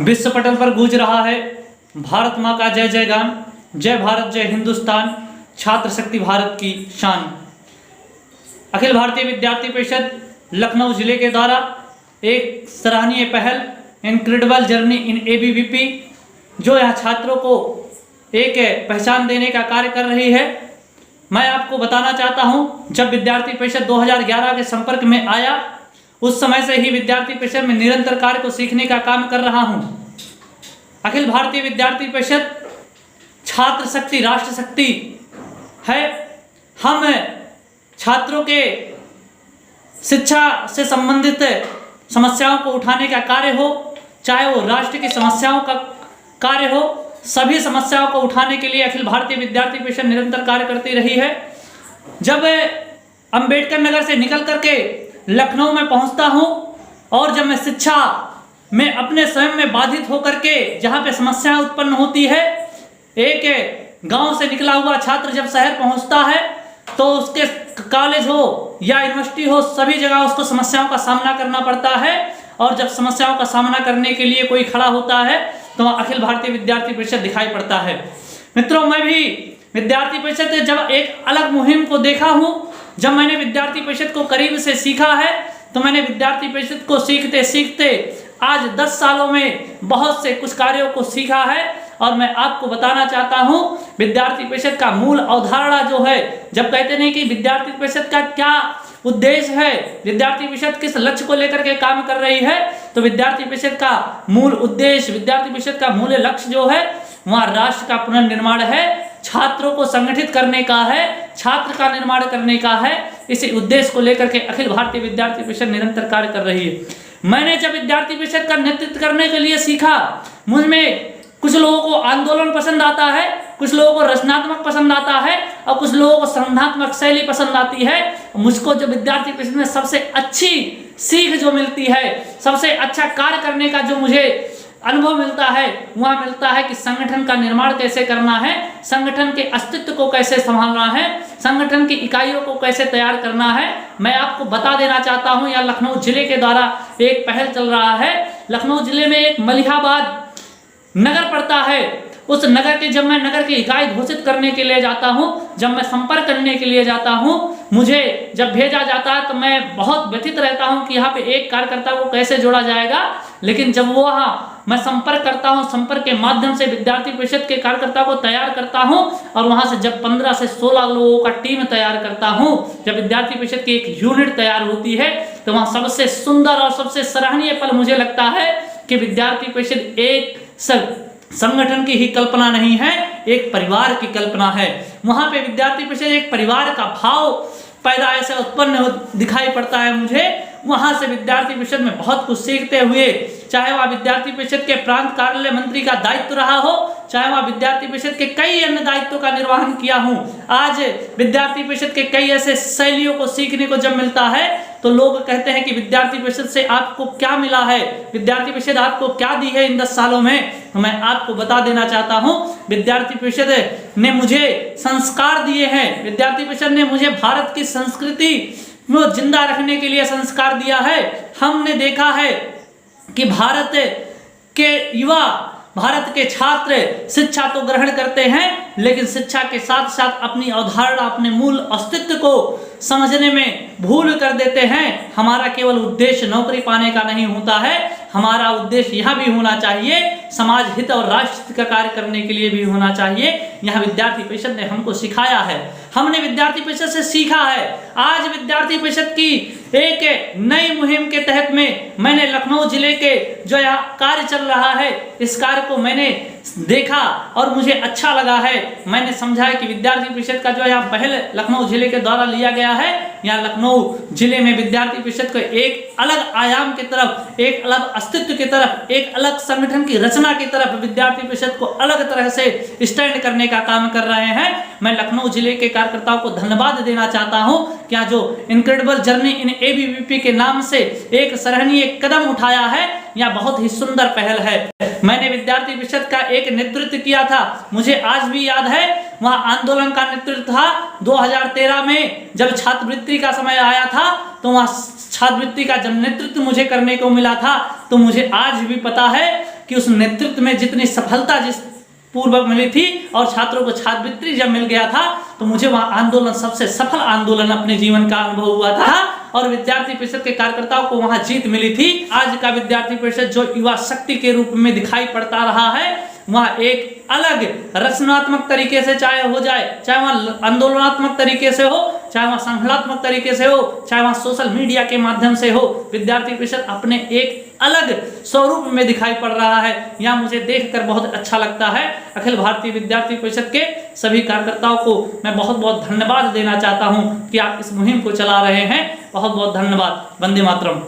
विश्व पटल पर गूंज रहा है भारत माँ का जय जयगान। जय भारत जय हिंदुस्तान, छात्र शक्ति भारत की शान। अखिल भारतीय विद्यार्थी परिषद लखनऊ जिले के द्वारा एक सराहनीय पहल इनक्रेडिबल जर्नी इन एबीवीपी, जो यहाँ छात्रों को एक पहचान देने का कार्य कर रही है। मैं आपको बताना चाहता हूँ, जब विद्यार्थी परिषद 2011 के संपर्क में आया, उस समय से ही विद्यार्थी परिषद में निरंतर कार्य को सीखने का काम कर रहा हूँ। अखिल भारतीय विद्यार्थी परिषद छात्र शक्ति राष्ट्र शक्ति है। हम छात्रों के शिक्षा से संबंधित समस्याओं को उठाने का कार्य हो, चाहे वो राष्ट्र की समस्याओं का कार्य हो, सभी समस्याओं को उठाने के लिए अखिल भारतीय विद्यार्थी परिषद निरंतर कार्य करती रही है। जब अंबेडकर नगर से निकल करके लखनऊ में पहुंचता हूं और जब मैं शिक्षा में अपने स्वयं में बाधित होकर के जहां पे समस्याएं उत्पन्न होती है, एक गांव से निकला हुआ छात्र जब शहर पहुंचता है तो उसके कॉलेज हो या यूनिवर्सिटी हो, सभी जगह उसको समस्याओं का सामना करना पड़ता है। और जब समस्याओं का सामना करने के लिए कोई खड़ा होता है तो वहाँ अखिल भारतीय विद्यार्थी परिषद दिखाई पड़ता है। मित्रों, मैं भी विद्यार्थी परिषद जब एक अलग मुहिम को देखा हूँ, जब मैंने विद्यार्थी परिषद को करीब से सीखा है, तो मैंने विद्यार्थी परिषद को सीखते सीखते आज 10 सालों में बहुत से कुछ कार्यों को सीखा है। और मैं आपको बताना चाहता हूं, विद्यार्थी परिषद का मूल अवधारणा जो है, जब कहते नहीं कि विद्यार्थी परिषद का क्या उद्देश्य है, विद्यार्थी परिषद किस लक्ष्य को लेकर के काम कर रही है, तो विद्यार्थी परिषद का मूल उद्देश्य, विद्यार्थी परिषद का मूल लक्ष्य जो है, वहाँ राष्ट्र का पुनर्निर्माण है, छात्रों को संगठित करने का है, छात्र का निर्माण करने का है। इसी उद्देश्य को लेकर के अखिल भारतीय विद्यार्थी परिषद निरंतर कार्य कर रही है। मैंने जब विद्यार्थी परिषद का नेतृत्व करने के लिए सीखा, मुझ में कुछ लोगों को आंदोलन पसंद आता है, कुछ लोगों को रचनात्मक पसंद आता है और कुछ लोगों को संगठनात्मक शैली पसंद आती है। मुझको जो विद्यार्थी परिषद में सबसे अच्छी सीख जो मिलती है, सबसे अच्छा कार्य करने का जो मुझे अनुभव मिलता है, वह मिलता है कि संगठन का निर्माण कैसे करना है, संगठन के अस्तित्व को कैसे संभालना है, संगठन की इकाइयों को कैसे तैयार करना है। मैं आपको बता देना चाहता हूं, यहाँ लखनऊ जिले के द्वारा एक पहल चल रहा है। लखनऊ जिले में एक मलिहाबाद नगर पड़ता है। उस नगर के जब मैं नगर की इकाई घोषित करने के लिए जाता हूं, जब मैं संपर्क करने के लिए जाता हूं, मुझे जब भेजा जाता है तो मैं बहुत व्यथित रहता हूं कि यहाँ पे एक कार्यकर्ता को कैसे जोड़ा जाएगा। लेकिन जब वो वहाँ मैं संपर्क करता हूँ, संपर्क के माध्यम से विद्यार्थी परिषद के कार्यकर्ता को तैयार करता हूँ और वहाँ से जब 15 से 16 लोगों का टीम तैयार करता हूँ, जब विद्यार्थी परिषद की एक यूनिट तैयार होती है, तो वहाँ सबसे सुंदर और सबसे सराहनीय पल मुझे लगता है कि विद्यार्थी परिषद एक संगठन की ही कल्पना नहीं है, एक परिवार की कल्पना है। वहां पे विद्यार्थी परिषद एक परिवार का भाव पैदा ऐसे उत्पन्न दिखाई पड़ता है मुझे। वहां से विद्यार्थी परिषद में बहुत कुछ सीखते हुए, चाहे वह विद्यार्थी परिषद के प्रांत कार्यालय मंत्री का दायित्व रहा हो, चाहे वह विद्यार्थी परिषद के कई अन्य दायित्वों का निर्वहन किया हूं, आज विद्यार्थी परिषद के कई ऐसे शैलियों को सीखने को जब मिलता है तो लोग कहते हैं कि विद्यार्थी परिषद से आपको क्या मिला है, विद्यार्थी परिषद आपको क्या दी है इन 10 सालों में। तो मैं आपको बता देना चाहता हूं, विद्यार्थी परिषद ने मुझे संस्कार दिए हैं, विद्यार्थी परिषद ने मुझे भारत की संस्कृति को जिंदा रखने के लिए संस्कार दिया है। हमने देखा है कि भारत के युवा, भारत के छात्र शिक्षा तो ग्रहण करते हैं, लेकिन शिक्षा के साथ साथ अपनी अवधारणा, अपने मूल अस्तित्व को समझने में भूल कर देते हैं। हमारा केवल उद्देश्य नौकरी पाने का नहीं होता है, हमारा उद्देश्य यह भी होना चाहिए, समाज हित और राष्ट्र हित का कार्य करने के लिए भी होना चाहिए। यह विद्यार्थी परिषद ने हमको सिखाया है, हमने विद्यार्थी परिषद से सीखा है। आज विद्यार्थी परिषद की एक नई मुहिम के तहत में मैंने लखनऊ जिले के जो यहाँ कार्य चल रहा है, इस कार्य को मैंने देखा और मुझे अच्छा लगा है। मैंने समझा है कि विद्यार्थी परिषद का जो यहाँ पहल लखनऊ जिले के द्वारा लिया गया है, यहाँ लखनऊ जिले में विद्यार्थी परिषद को एक अलग आयाम की तरफ, एक अलग अस्तित्व की तरफ, एक अलग संगठन की रचना की तरफ विद्यार्थी परिषद को अलग तरह से स्टैंड करने का काम कर रहे हैं। मैं लखनऊ जिले के कार्यकर्ताओं को धन्यवाद देना चाहता हूं, क्या जो इनक्रेडिबल जर्नी इन एबीवीपी के नाम से एक सराहनीय कदम उठाया है, यह बहुत ही सुंदर पहल है। मैंने विद्यार्थी परिषद का एक नेतृत्व किया था, मुझे आज भी याद है, वहाँ आंदोलन का नेतृत्व था 2013 में जब छात्रवृत्ति का समय आया था, तो वहाँ छात्रवृत्ति का जब नेतृत्व मुझे करने को मिला था, तो मुझे आज भी पता है कि उस नेतृत्व में जितनी सफलता जिस पूर्वक मिली थी और छात्रों को छात्रवृत्ति जब मिल गया था तो मुझे वहाँ आंदोलन सबसे सफल आंदोलन अपने जीवन का अनुभव हुआ था और विद्यार्थी परिषद के कार्यकर्ताओं को वहाँ जीत मिली थी। आज का विद्यार्थी परिषद जो युवा शक्ति के रूप में दिखाई पड़ता रहा है, वहाँ एक अलग रचनात्मक तरीके से चाहे हो जाए, चाहे वहाँ आंदोलनात्मक तरीके से हो, चाहे वहाँ संगठनात्मक तरीके से हो, चाहे वहाँ सोशल मीडिया के माध्यम से हो, विद्यार्थी परिषद अपने एक अलग स्वरूप में दिखाई पड़ रहा है। यहाँ मुझे देखकर बहुत अच्छा लगता है। अखिल भारतीय विद्यार्थी परिषद के सभी कार्यकर्ताओं को मैं बहुत बहुत धन्यवाद देना चाहता हूँ कि आप इस मुहिम को चला रहे हैं। बहुत बहुत धन्यवाद। वंदे मातरम।